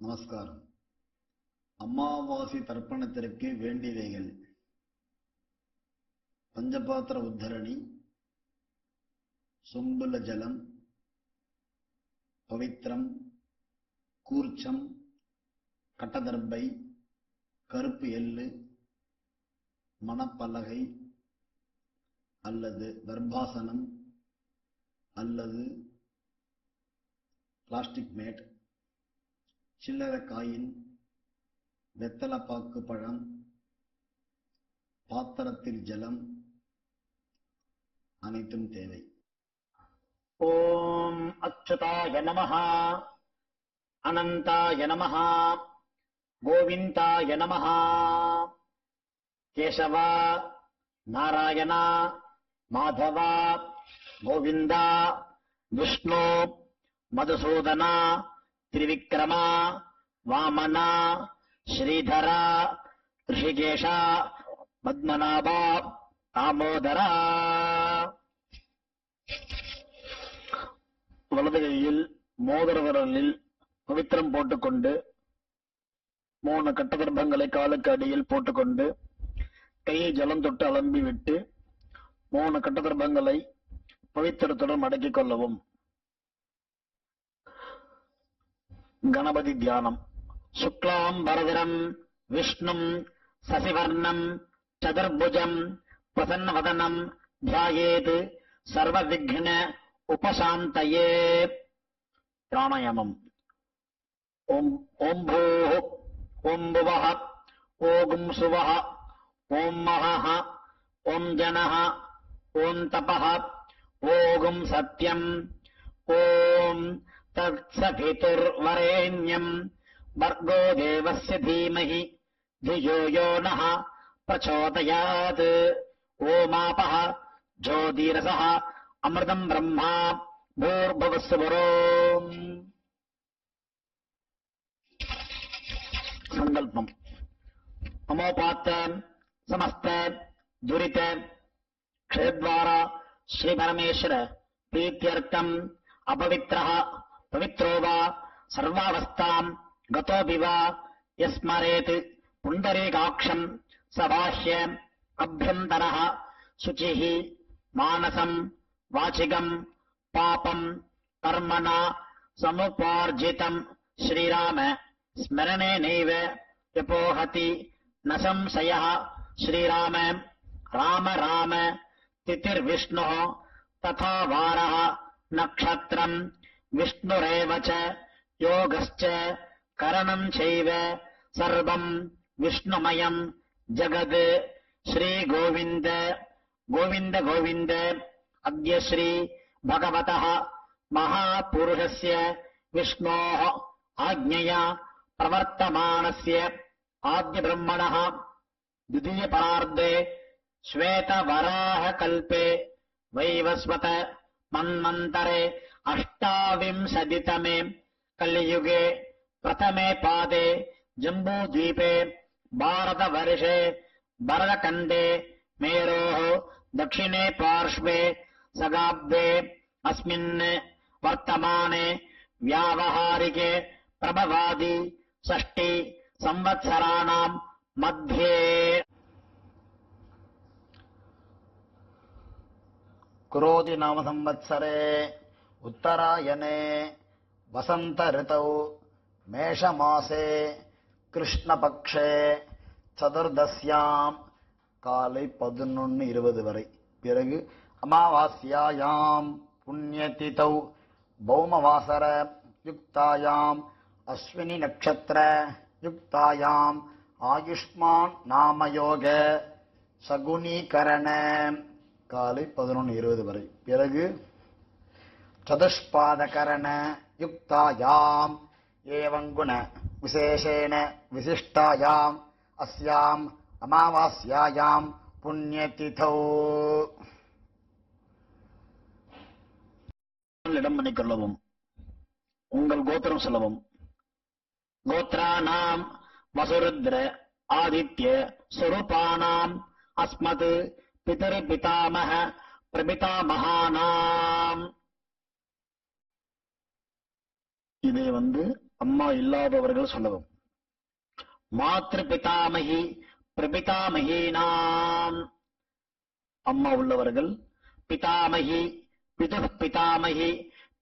நமஸ்காரம். அமாவாசை தர்ப்பணத்திற்கு வேண்டியவைகள்: பஞ்சபாத்திர உத்தரணி, சொம்புல ஜலம், பவித்திரம், கூர்ச்சம், கட்டதர்பை, கருப்பு எள்ளு, மணப்பலகை அல்லது தர்பாசனம் அல்லது பிளாஸ்டிக் மேட், சில்லறை காயின், வெத்தலப்பாக்கு பழம், பாத்திரத்தில் ஜலம் அனைத்தும் தேவை. ஓம் அச்சுதாய நமஹ, அனந்தாய நமஹ, கோவிந்தாய நமஹ. கேசவ, நாராயண, மாதவ, கோவிந்த, விஷ்ணு, மதுசூதன, திரிவிக்ரம, வாமன, ஸ்ரீதர, ரிஷிகேஷ, பத்மநாப, தாமோதர. வலது கையில் மோதிர விரலில் பவித்திரம் போட்டுக்கொண்டு 3 கட்டகர்ப்பங்களை காலுக்கு அடியில் போட்டுக்கொண்டு கையை ஜலம் தொட்டு அலம்பி விட்டு 3 கட்டகர்ப்பங்களை பவித்திரத்துடன் மடக்கிக் கொள்ளவும். கணபதி தியானம். சுக்லாம் பரதரம் விஷ்ணும் சசிவர்ணம் சதுர்புஜம் பிரசன்னவதனம் தியாயேத் சர்வ விக்ன உபசாந்தயே. பிராணாயாமம். ஓம் பூஹ், ஓம் புவஹ, ஓம் சுவஹ, ஓம் மஹஹ, ஓம் ஜனஹ, ஓம் தபஹ, ஓம் சத்யம், ஓம் தத்சவிதுர்வரேண்யம் வர்கோ தேவஸ்ய தீமஹி धियो यो नः प्रचोदयात्. ओमापः ज्योतिरसः अमृतम् ब्रह्मा भूर्भुवस्सुवरोम्. सङ्कल्पम्. अमोपात्त समस्त दुरित क्षयद्वारा श्रीपरमेश्वर प्रीत्यर्थम् अपवित्रः पवित्रो वा सर्वावस्थाम् गतोऽपि वा यस्मरेत् पुण्डरीकाक्षम् सबाह्य अभ्यन्तरः शुचिः मानसम् वाचिकम् पापम् कर्मणा समुपार्जितम् श्रीराम स्मरणेनैव व्यपोहति न संशयः. श्रीराम राम राम तिथिर्विष्णुः तथा वारः नक्षत्रम् विष्णुरेव च योगश्च करणम् चैव सर्वम् विष्णुमयम् जगत्. श्री गोविन्द गोविन्द गोविन्द. अद्य श्री भगवतः महापुरुषस्य विष्णोः आज्ञया प्रवर्तमानस्य आद्यब्रह्मणः द्वितीयपरार्धे श्वेतवराहकल्पे वैवस्वत मन्वन्तरे 28तमे कलियुगे प्रथमे पादे जम्बूद्वीपे भारतवर्षे भरतखण्डे मेरोः दक्षिणे पार्श्वे सगाब्दे अस्मिन् वर्तमाने व्यावहारिके प्रभवादि 6 संवत्सराणाम् मध्ये क्रोधि नाम संवत्सरे उत्तरायणे वसंत ऋतौ மேஷமாசே கிருஷ்ணபக்ஷே சதுர்தஸ்யாம் காலை 11:20 வரை. பிறகு அமாவாஸ்யாயாம் புண்ணியதிதௌ பௌமவாசர யுக்தாயாம் அஸ்வினி நக்ஷத்திர யுக்தாயாம் ஆயுஷ்மான் நாமயோக சகுனீகரண காலை 11:20 வரை. பிறகு சதுஷ்பாதகரண யுக்தாயாம் एवं गुण विशेषेण विशिष्टायाम् अस्याम् अमावास्यायाम् पुण्यतिथौ. இடம் பண்ணிக்கொள்ளவும். உங்கள் கோத்திரம் சொல்லவும். கோத்ராணாம் வசுருத்ர ஆதித்ய ஸ்வரூபானாம் அஸ்மத் பிதர் பிதாமஹ பிரபிதாமஹானாம். இதை அம்மா இல்லாதவர்கள் சொல்லவும். மாத்ரு பிதாமகி பிரபிதாமகீனாம், அம்மா உள்ளவர்கள். பிதாமகி பிதுः பிதாமகி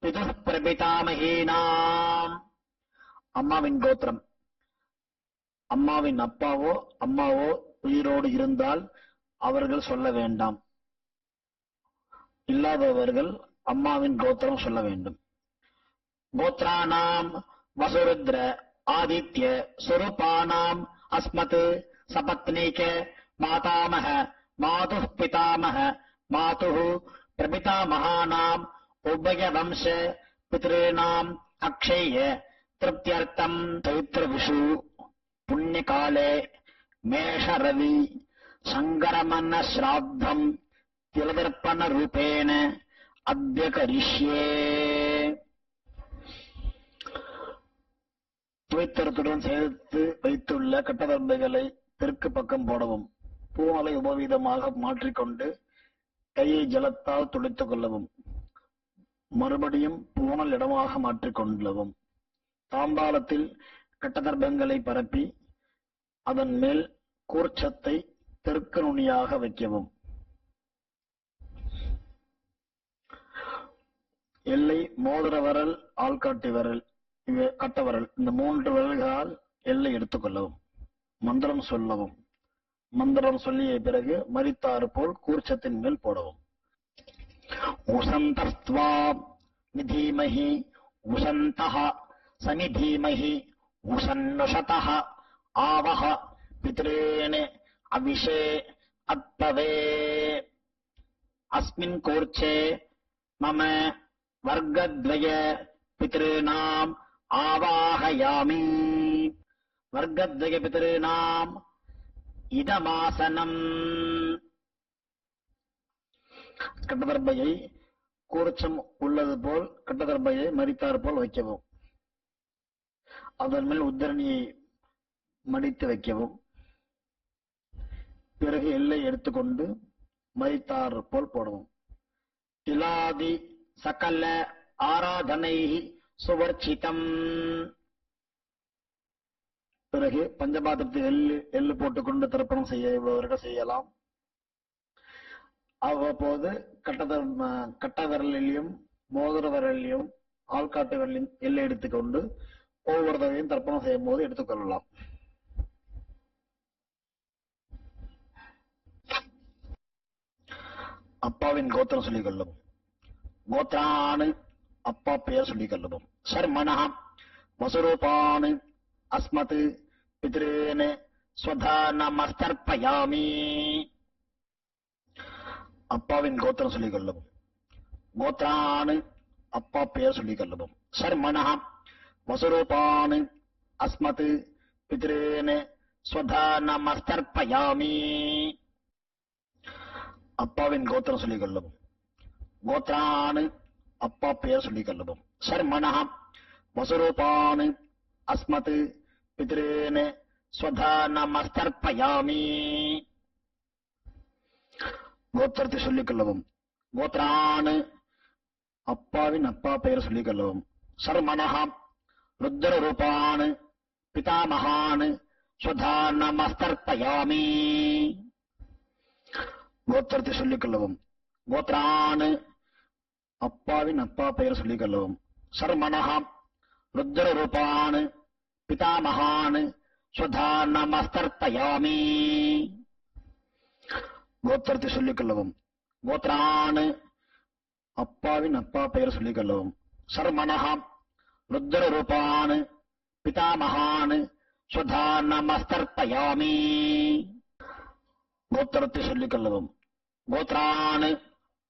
பிதுः பிரபிதாமகீனாம், அம்மாவின் கோத்திரம். அம்மாவின் அப்பாவோ அம்மாவோ உயிரோடு இருந்தால் அவர்கள் சொல்ல வேண்டாம். இல்லாதவர்கள் அம்மாவின் கோத்திரம் சொல்ல வேண்டும். கோத்ராணாம் வசுருத்ர ஆதித்ய ஸ்வரூபானாம் அஸ்மத் சபத்னீக மாதாமஹ மாதுः பிதாமஹ மாதுः பிரபிதாமகானாம் உபய வம்ச பித்ருணாம் அக்ஷய திருப்தியர்த்தம் சைத்திர விஷு புண்ணியகாலே மேஷ ரவி சங்கரமன்ன ஸ்ராத்தம் திலதர்ப்பண ரூபேண அத்ய கரிஷ்யே. துவைத்தரத்துடன் சேர்த்து வைத்துள்ள கட்டதர்பைகளை தெற்கு பக்கம் போடவும். பூமலை உபவீதமாக மாற்றிக்கொண்டு கையை ஜலத்தால் துடைத்துக் கொள்ளவும். மறுபடியும் பூனல் இடமாக மாற்றிக்கொள்ளவும். தாம்பாளத்தில் கட்டதர்பங்களை பரப்பி அதன் மேல் கூர்ச்சத்தை தெற்கு நுனியாக வைக்கவும். எல்லை மோதிர விரல், ஆள்காட்டி விரல், கட்டவரல், இந்த 3 விரல்களால் எல்லை எடுத்துக்கொள்ளவும். மந்திரம் சொல்லவும். மந்திரம் சொல்லிய பிறகு மரித்தாறு போல் கூர்ச்சத்தின் மேல் போடவும். உசந்தஸ்த்வா நிதீமஹி உசந்தஹ சநிதீமஹி உசன்னுஷதஹ ஆவஹ பித்ரேண அவிஷே அத்பவே அஸ்மின் கூர்ச்சே மம வர்க்கத்வய பித்ருணாம் ஆவாஹயாமி. வர்க்கத்வய பித்ருணாம் இதமாசனம். கட்டதர்பையை கூர்ச்சம் உள்ளது போல் கட்டதர்பையை மரித்தார் போல் வைக்கவும். அதன் மேல் உத்தரணியை மடித்து வைக்கவும். பிறகு எல்லை எடுத்துக்கொண்டு மரித்தார் போல் போடவும். திலாதி சகல ஆராதனை சுவர்ச்சிதம். பிறகு பஞ்சபாத்திரத்தில் எள்ளு போட்டுக்கொண்டு தர்ப்பணம் செய்யவர்கள் செய்யலாம். அவ்வப்போது கட்ட விரலிலும் மோதிர விரலிலும் ஆள்காட்டு விரலிலும் எல்லை எடுத்துக்கொண்டு ஒவ்வொரு தடவையும் தர்ப்பணம் செய்யும் போது எடுத்துக்கொள்ளலாம். அப்பாவின் கோத்திரம் சொல்லிக் கொள்ளவும். கோத்ரானு, அப்பா பெயர் சொல்லிக் கொள்ளவும். சர்மணா வசுரூபானு அஸ்மத் பித்ரேன ஸ்வதானமஸ்தர்ப்பயாமி. அப்பாவின் கோத்திரம் சொல்லிக் கொள்ளவும். கோத்ரானு, அப்பா பெயர் சொல்லிக் கொள்ளவும். சர்மணா வசுரூபானு அஸ்மத் பித்ரேன ஸ்வதானமஸ்தர்ப்பயாமி. அப்பாவின் கோத்திரம் சொல்லிக் கொள்ளவும். கோத்ரானு, அப்பா பெயர் சொல்லிக் கொள்ளவும். சர்மணா வசுரூபானு அஸ்மத் பித்ரேன ஸ்வதானமஸ்தர்ப்பயாமி. கோத்திரத்தை சொல்லிக் கொள்ளவும். கோத்ரானு, அப்பாவின் அப்பா பெயர் சொல்லிக் கொள்ளவும். சர்மணா ருத்ர ரூபானு பிதாமகானு ஸ்வதானமஸ்தர்ப்பயாமி. கோத்திரத்தை சொல்லிக் கொள்ளவும். கோத்ரானு, அப்பாவின் அப்பா பெயர் சொல்லிக் கொள்ளவும். சர்மணா ருத்ர ரூபானு பிதாமகானு ஸ்வதானமஸ்தர்ப்பயாமி. கோத்திரத்தை சொல்லிக் கொள்ளவும். கோத்ரானு, அப்பாவின் அப்பா பெயர் சொல்லிக் கொள்ளவும். சர்மணா ருத்ர ரூபானு பிதாமகானு ஸ்வதானமஸ்தர்ப்பயாமி. கோத்திரத்தை சொல்லிக் கொள்ளவும். கோத்ரானு,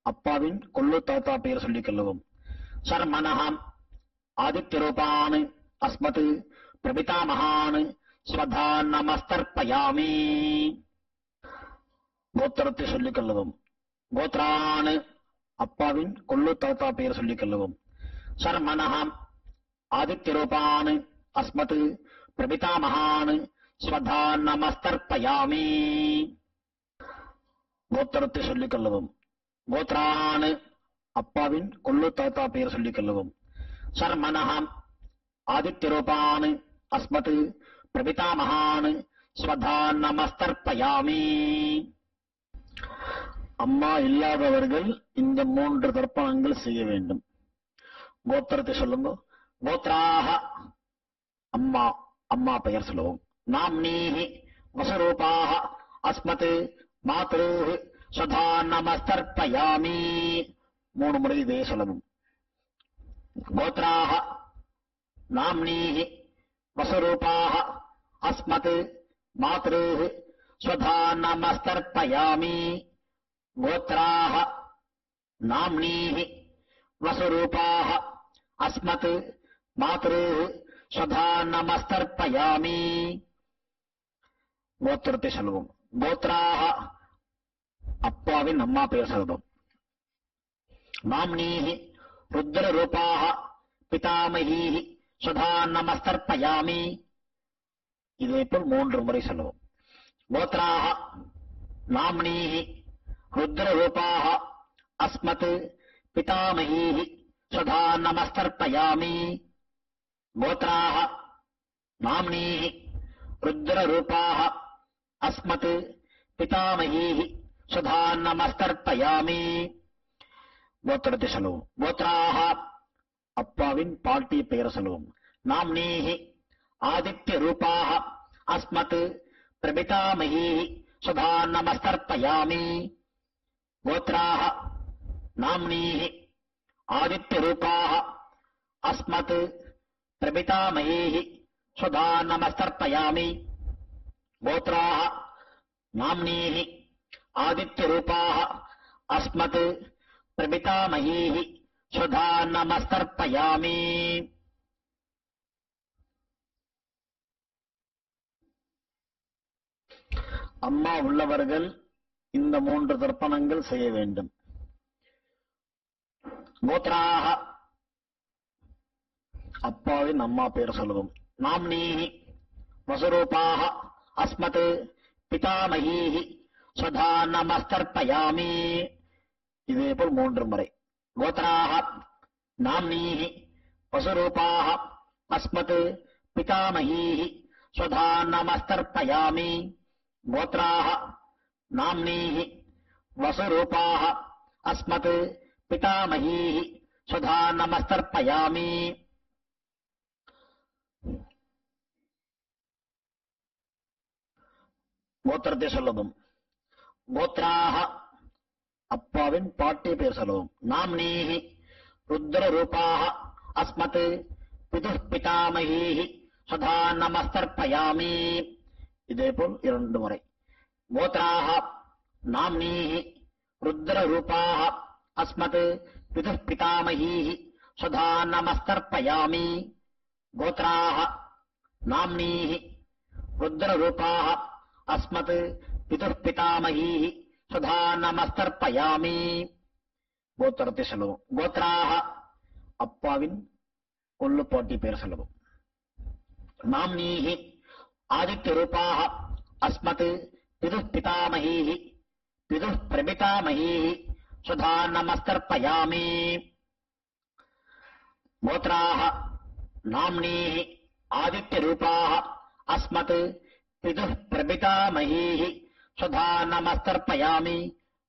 அப்பாவின் கொள்ளு தாத்தா பெயர் சொல்லிக் கொள்ளவும். சர்மணா ஆதித்ய ரூபானு அஸ்மத் பிரபிதாமகானு ஸ்வதானமஸ்தர்ப்பயாமி. கோத்திரத்தை சொல்லிக் கொள்ளவும். கோத்ரானு, அப்பாவின் கொள்ளு தாத்தா பெயர் சொல்லிக் கொள்ளவும். சர்மணா ஆதித்ய ரூபானு அஸ்மத் பிரபிதாமகானு ஸ்வதானமஸ்தர்ப்பயாமி. கோத்திரத்தை சொல்லிக் கொள்ளவும். கோத்ரானு, அப்பாவின் கொள்ளு தாத்தா பெயர் சொல்லிக் கொள்ளவும். சர்மணா ஆதித்யரூபான் அஸ்மத் பிரபிதாமகான் ஸ்வதா நமஸ்தர்ப்பயாமி. அம்மா இல்லாதவர்கள் இந்த 3 தர்ப்பணங்கள் செய்ய வேண்டும். கோத்திரத்தை சொல்லுங்க. கோத்ராக அம்மா, அம்மா பெயர் சொல்லுவோம். நாம்னீஹி வசுரூபாக அஸ்மத் மாத்ருஹ் ஸ்வதா நமஸ்தர்ப்பயாமி. 3 முறை இதே சொல்லணும். கோத்ராக நாம்னீஹி வசுரூபாக அஸ்மத் மாத்ருஹ் ஸ்வதா நமஸ்தர்ப்பயாமி. கோத்ராக நாம்னீஹி வசுரூபாக அஸ்மத் மாத்ருஹ் ஸ்வதா நமஸ்தர்ப்பயாமி. கோத்திரத்தை சொல்லுவோம். கோத்ராக அப்பாவின் அம்மா பெயர் சொல்லுவோம். நாம்னீஹி ருத்ரரூபாக பிதாமகீஹி ஸ்வதா நமஸ்தர்ப்பயாமி. இதேபோல் 3 முறை சொல்லுவோம். கோத்ராக நாம்னீஹி ருத்ரரூபாக அஸ்மத் பிதாமகீஹி ஸ்வதா நமஸ்தர்ப்பயாமி. கோத்ராக நாம்னீஹி ருத்ரரூபாக அஸ்மத் பிதாமகீஹி ஸ்வதா நமஸ்தர்ப்பயாமி. கோத்திரத்தை சொல்லுவோம். கோத்ராக அப்பாவின் பாட்டி பெயர் சொல்லுவோம். நாம்னீஹி ஆதித்ய ரூபாக அஸ்மத் பிரபிதாமகீஹி ஸ்வதா நமஸ்தர்ப்பயாமி. கோத்ராக நாம்னீஹி ஆதித்ய ரூபாக அஸ்மத் பிரபிதாமகீஹி ஸ்வதா நமஸ்தர்ப்பயாமி. கோத்ராக நாம்னீஹி ஆதித்ய ரூபாக அஸ்மத் பிரபிதாமகீஹி ஸ்வதா நமஸ்தர்ப்பயாமி. அம்மா உள்ளவர்கள் இந்த 3 தர்ப்பணங்கள் செய்ய வேண்டும். கோத்ராக அப்பாவின் அம்மா பெயர் சொல்லுவோம். நாம்னீஹி வசுரூபாக அஸ்மத் பிதாமகீஹி ஸ்வதா நமஸ்தர்ப்பயாமி. இதேபோல் 3 முறை. கோத்ராக நாம்னீஹி வசுரூபாக அஸ்மத் பிதாமகீஹி ஸ்வதா நமஸ்தர்ப்பயாமி. கோத்ராக நாம்னீஹி வசுரூபாக அஸ்மத் பிதாமகீஹி ஸ்வதா நமஸ்தர்ப்பயாமி. கோத்திரத்தை சொல்லவும். கோத்ராக அப்பாவின் பாட்டி பெயர் சொல்லவும். நாம்னீஹி ருத்ரரூபாக அஸ்மத் பிதுஹ் பிதாமகீஹி ஸ்வதா நமஸ்தர்ப்பயாமி. இதேபோல் 2 முறை. கோத்ராக நாம்னீஹி ருத்ரரூபாக அஸ்மத் பிதுஹ் பிதாமகீஹி ஸ்வதா நமஸ்தர்ப்பயாமி. கோத்ராக நாம்னீஹி ருத்ரரூபாக அஸ்மத் பிதுஹ் பிதாமகீஹி ஸ்வதா நமஸ்தர்ப்பயாமி. கோத்திரத்தை சொல்லுவோம். கோத்ராக அப்பாவின் கொள்ளுப்பாட்டி பெயர் சொல்லுவோம். நாம்னீஹி ஆதித்ய ரூபாக அஸ்மத் பிதுஹ் பிதாமகீஹி பிதுஹ் பிரபிதாமகீஹி ஸ்வதா நமஸ்தர்ப்பயாமி. கோத்ராக நாம்னீஹி ஆதித்ய ரூபாக அஸ்மத் பிதுஹ் பிரபிதாமகீஹி ஸ்வதா நமஸ்தர்ப்பயாமி.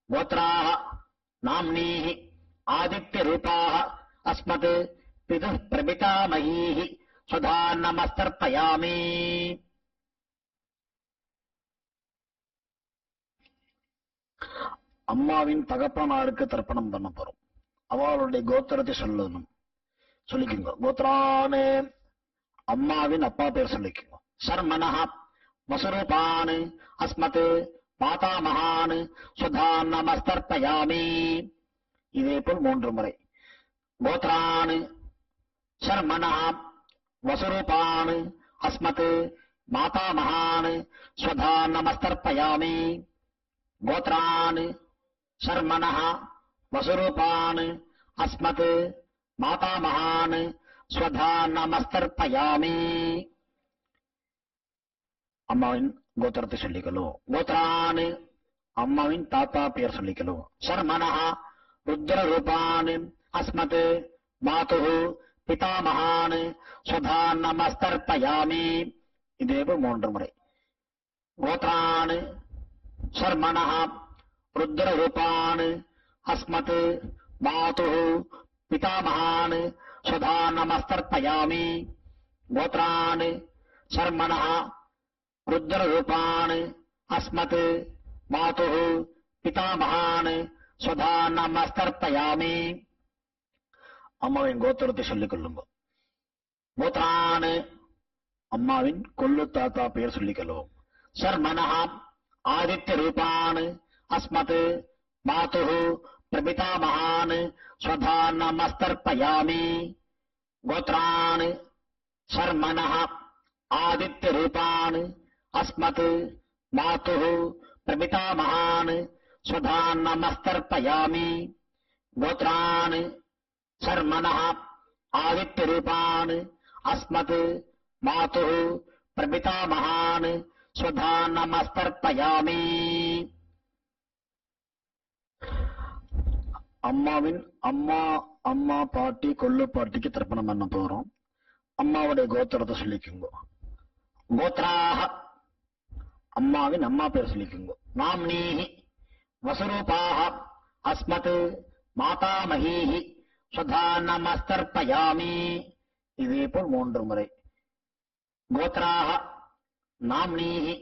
கோத்ராக நாம்னீஹி ஆதித்ய ரூபாக அஸ்மத் பிதுஹ் பிரபிதாமகீஹி ஸ்வதா நமஸ்தர்ப்பயாமி. அம்மாவின் தகப்பனாருக்கு தர்ப்பணம் பண்ண போறோம். அவளுடைய கோத்திரத்தை சொல்லணும். சொல்லிக்கோங்க. கோத்ரானே அம்மாவின் அப்பா பேர் சொல்லிக்கோங்க. சர்மனஹ வசுரூபான் அஸ்மத் மாதாமகான் ஸ்வதா நமஸ்தர்ப்பயாமி. இதேபோல் 3 முறை. கோத்ரான் சர்மனஹ வசுரூபான் அஸ்மத் மாதாமகான் ஸ்வதா நமஸ்தர்ப்பயாமி. கோத்ரான் சர்மனஹ வசுரூபான் அஸ்மத் மாதாமகான் ஸ்வதா நமஸ்தர்ப்பயாமி. அம்மாவின் கோத்திரத்தை சொல்லிக்கணும். கோத்ரான் அம்மாவின் தாத்தா பெயர் சொல்லிக்கணும். சர்மனஹ ருத்ரரூபான் அஸ்மத் மாதுஹு பிதாமகான் சுதா நமஸ்தர்ப்பயாமி. இதேபோல் 3 முறை. கோத்ரான் சர்மணः ருத்ரரூபான் அஸ்மத் மாதுः பிதாமகான் சுதா நமஸ்தர்ப்பயாமி. கோத்ரான் சர்மணः ருத்ரரூபான் அஸ்மத் மாதுः பிதாமகான் சுதா நமஸ்தர்ப்பயாமி. அம்மாவின் கோத்திரத்தை சொல்லிக் கொள்ளுங்க. கோத்ரான் அம்மாவின் கொள்ளு தாத்தா பெயர் சொல்லிக் கொள்ளுவோம். சர்மணः ஆதித்ய ரூபான் அஸ்மத் மாதுः பிரபிதாமகான் ஸ்வதா நமஸ்தர்ப்பயாமி. கோத்ரான் சர்மணः ஆதித்ய ரூபான் அஸ்மத் மாதுः பிரபிதாமகான் ஸ்வதா நமஸ்தர்ப்பயாமி. கோத்ரான் சர்மணः ஆதித்ய ரூபான் அஸ்மத் மாதுः பிரபிதாமகான் ஸ்வதா நமஸ்தர்ப்பயாமி. அம்மாவின் அம்மா பாட்டி கொள்ளு பாட்டிக்கு தர்ப்பணம் பண்ண போறோம். அம்மாவுடைய கோத்திரத்தை சொல்லிக்குங்க. கோத்ராஹ அம்மாவின் அம்மா பேர் சொல்லிக்குங்க. நாம்னீஹி வசுரூபாஹ அஸ்மத் மாதாமஹீஹி ஸ்வதா நமஸ்தர்ப்பயாமி. இதேபோல் 3 முறை. கோத்ராஹ நாம்னீஹி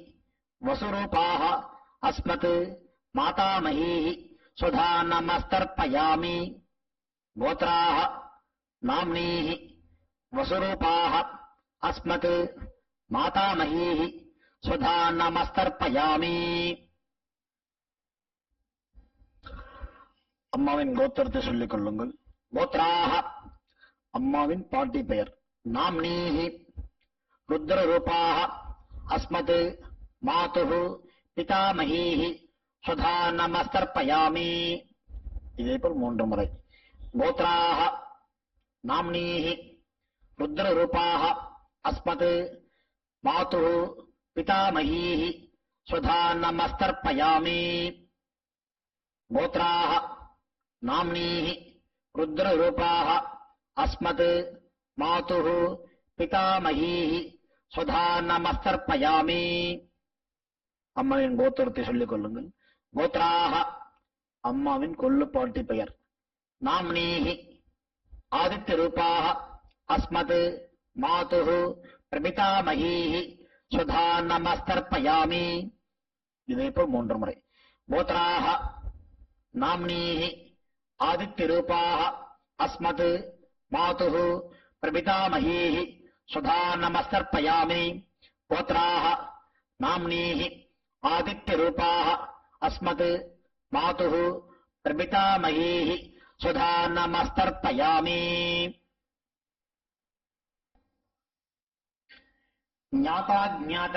வசுரூபாஹ அஸ்மத் மாதாமஹீஹி ஸ்வதா நமஸ்தர்ப்பயாமி. கோத்ராஹ நாம்னீஹி வசுரூபாஹ அஸ்மத் மாதாமஹீஹி ஸ்வதா நமஸ்தர்ப்பயாமி. அம்மாவின் கோத்திரத்தை சொல்லிக் கொள்ளுங்கள். கோத்ராஹ அம்மாவின் பாட்டி பெயர். நாம்னீஹி ருத்ரரூபாஹ அஸ்மத் மாதுः பிதாமஹீஹி ஸ்வதா நமஸ்தர்ப்பயாமி. இதேபோல் 3 முறை. கோத்ராஹ நாம்னீஹி ருத்ரரூபாஹ அஸ்மத் மாதுः பிதாமஹீஹி ஸ்வதா நமஸ்தர்ப்பயாமி. கோத்ராஹ நாம்னீஹி ருத்ரரூபாஹ அஸ்மத் மாதுः பிதாமஹீஹி ஸ்வதா நமஸ்தர்ப்பயாமி. அம்மாவின் கோத்திரத்தை சொல்லிக் கொள்ளுங்கள். கோத்ராஹ அம்மாவின் கொள்ளு பாட்டி பெயர். நாம்னீஹி ஆதித்ய ரூபாஹ அஸ்மத் மாதுः பிரபிதாமஹீஹி ஸ்வதா நமஸ்தர்ப்பயாமி. இதேபோல் 3 முறை. கோத்ராஹ நாம்னீஹி ஆதித்ய ரூபாஹ அஸ்மத் மாதுः பிரபிதாமஹீஹி ஸ்வதா நமஸ்தர்ப்பயாமி. கோத்ராஹ நாம்னீஹி ஆதித்ய ரூபாஹ அஸ்மத் மாதுः பிரபிதாமஹீஹி ஸ்வதா நமஸ்தர்ப்பயாமி. ஞாதாஜ்ஞாத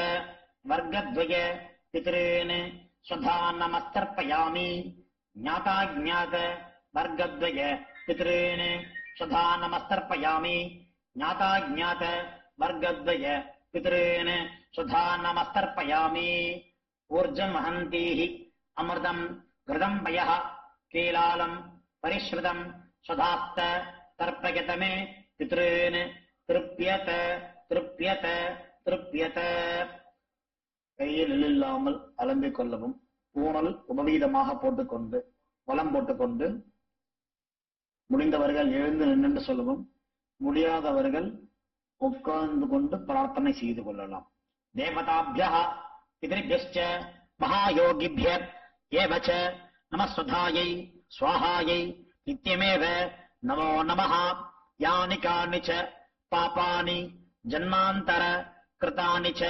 வர்க்கத்வய பித்ரேன் ஸ்வதா நமஸ்தர்ப்பயாமி. ஞாதாஜ்ஞாத வர்க்கத்வய பித்ரேன் ஸ்வதா நமஸ்தர்ப்பயாமி. ஞாதாஜ்ஞாத வர்க்கத்வய பித்ரேன் ஸ்வதா நமஸ்தர்ப்பயாமி. ஊர்ஜம் வஹந்தீஹி அமிர்தம் கிருதம் பயः கீலாலம் பரிஸ்ருதம் ஸ்வதாஸ்த தர்ப்பயத மே பித்ரேன் திருப்யத திருப்யத திருப்யத. கையில் இல்லாமல் அலம்பிக் கொள்ளவும். பூணல் உபவீதமாக போட்டுக்கொண்டு வலம் போட்டுக்கொண்டு முடிந்தவர்கள் எழுந்து நின்று சொல்லவும். முடியாதவர்கள் உட்கார்ந்து கொண்டு பிரார்த்தனை செய்து கொள்ளலாம். தேவதாபியः பிதृभ्यश्च மகாயோகிभ्यः ஏவச்ச நமஸ்வதாயை ஸ்வாஹாயை நித்யமேவ நமோ நமः. யானி கானி ச பாபானி ஜன்மாந்தர கிருதானி ச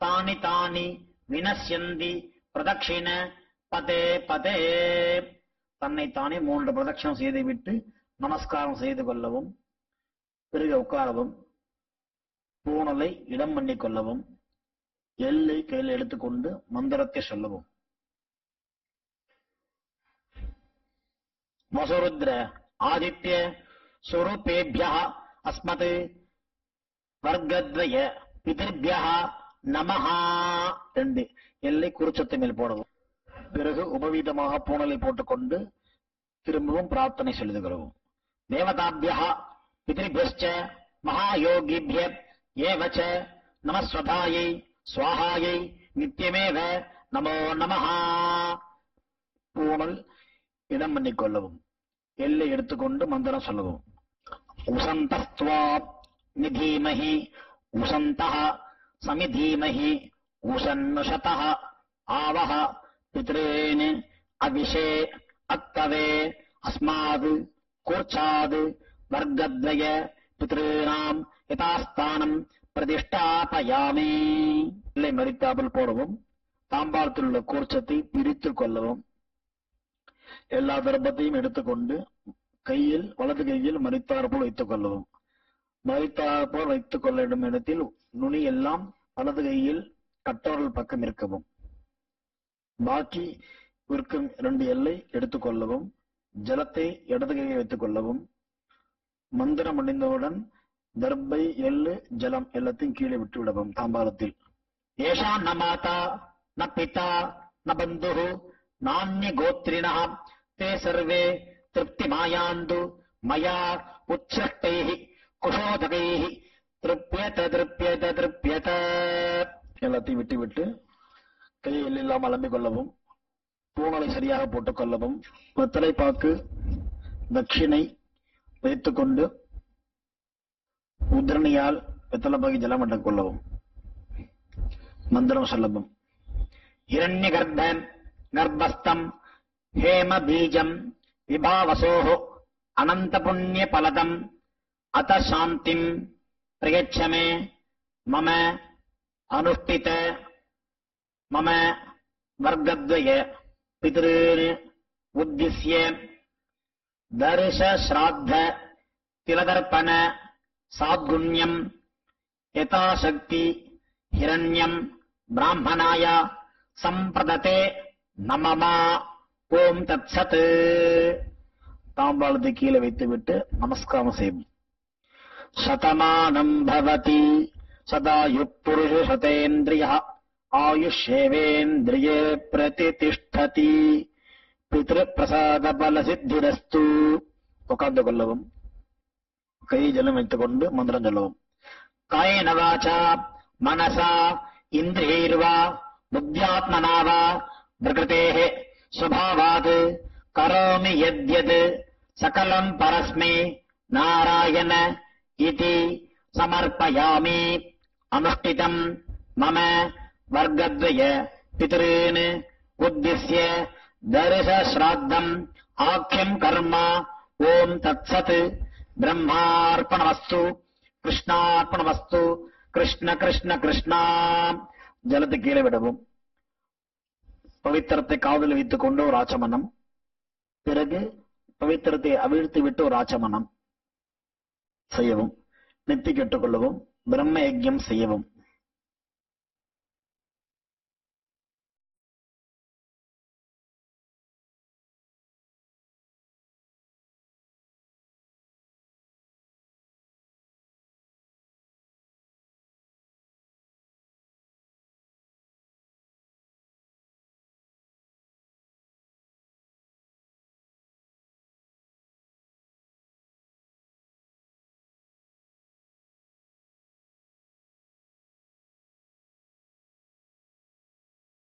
தானி தானி வினஸ்யந்தி பிரதக்ஷிண பதே பதே. தன்னைத்தானே 3 பிரதட்சணம் செய்துவிட்டு நமஸ்காரம் செய்து கொள்ளவும். பிறகு உட்காரவும். பூணலை இடம் பண்ணிக் கொள்ளவும். எல்லை கையில் எடுத்துக்கொண்டு மந்திரத்தை சொல்லவும். வசுருத்ர ஆதித்ய சுரூபேபியः அஸ்மத் வர்க்கத்வய பிதृभ्यः நமஹ. 2 எல்லை குறிச்சத்தை மேல் போடவும். பிறகு உபவீதமாக பூணலை போட்டுக்கொண்டு திரும்பவும் பிரார்த்தனை செய்து கொள்ளவும். தேவதாபியः பித்ருபியஸ்ச மகாயோகிபிய ஏவச்ச நமஸ்வதாயை ஸ்வாஹாயை நித்தியமேவ நமோ நமஹ. பூணல் இடம் பண்ணிக் கொள்ளவும். எல்லை எடுத்துக்கொண்டு மந்திரம் சொல்லவும். உசந்தஸ்த்வா நிதீமஹி உசந்தஹ சமிதீமஹி உசன்னுஷதஹ ஆவஹ பித்ரேன் அவிஷே அத்தவே அஸ்மாத் கூர்ச்சாத் வர்க்கத்வய பித்ருணாம் யதாஸ்தானம் பிரதிஷ்டாபயாமி. எல்லை மறித்தாமல் போடவும். தாம்பாளத்தில் உள்ள கூர்ச்சத்தை பிரித்துக் கொள்ளவும். எல்லா தர்ப்பத்தையும் எடுத்துக்கொண்டு கையில் வலது கையில் மறித்தாற்போல் வைத்துக் கொள்ளவும். மறித்தாற்போல் வைத்துக் கொள்ள வேண்டும் இடத்தில் நுனி எல்லாம் வலது கையில் கட்டவர்கள் பக்கம் இருக்கவும். பாக்கி இருக்கும் 2 எல்லை எடுத்துக்கொள்ளவும். ஜலத்தை இடது கையில் வைத்துக் கொள்ளவும். மந்திரம் முடிந்தவுடன் தர்பை எள்ளு ஜலம் எல்லாத்தையும் கீழே விட்டு விடவும். தாம்பாளத்தில் ஏஷா ந மாதா ந பிதா ந பந்து நான்ய கோத்ரிண தே சர்வே திருப்தி மாயாந்து மயா உச்சிஷ்டைஹி குஷோதகைஹி திருப்யத திருப்யத திருப்யத. எல்லாத்தையும் விட்டு விட்டு கையில் இல்லாமல் அலம்பிக் கொள்ளவும். பூணலை சரியாக போட்டுக் கொள்ளவும். வெத்தலை பாக்கு தட்சிணை வைத்துக் கொண்டு உத்ரணியால் வெத்தலை பாக்கி ஜலம் அடக் கொள்ளவும். மந்திரம் சொல்லவும். இரண்ய கர்ப்பம் கர்ப்பஸ்தம் ஹேம பீஜம் விபாவசோஹ அனந்த புண்ணிய பலதம் அத சாந்திம் பிரயச்சமே மம அனுஷ்டித மம வர்க்கத்வய பித்ருன் உத்திஸ்ய தர்ஷ ஸ்ராத்த திலதர்ப்பண சாத்குண்யம் யதாசக்தி ஹிரண்யம் பிராமணாய சம்பிரததே நமமா. ஓம் தத்சத். தாம்பாளத்தை கீழே வைத்துவிட்டு நமஸ்காரம் செய்யும். சதமானம் பவதி சதாயு புருஷ சதேந்திரிய ஆயுஷேவேந்திரியே பிரதிதிஷ்டதி பித்ரு பிரசாத பல சித்திரஸ்து. உட்கார்ந்து கொள்ளவும். கை ஜலம் வைத்துக் கொண்டு மந்திரம் சொல்லவும். காயேன வாசா மனசா இந்திரியைர்வா புத்தியாத்மனா வா பிரகிருதேஹ ஸ்வபாவாத் கரோமி யத்யத் சகலம் பரஸ்மை நாராயண இதி சமர்ப்பயாமி. அனுஷ்டிதம் மம வர்க்கத்வய பித்ருன் உத்திஸ்ய தர்ஷ ஸ்ராத்தம் ஆக்யம் கர்ம. ஓம் தத்சத். பிரம்மார்ப்பணமஸ்து கிருஷ்ணார்ப்பணமஸ்து. கிருஷ்ண கிருஷ்ண கிருஷ்ணா. ஜலத்தை கீழே விடவும். பவித்திரத்தை காவலில் வைத்துக் கொண்டு ஒரு ஆச்சமனம். பிறகு பவித்திரத்தை அவிழ்த்து விட்டு ஒரு ஆச்சமனம் செய்யவும். நெத்தி கெட்டுக் கொள்ளவும். பிரம்ம யஜ்யம் செய்யவும்.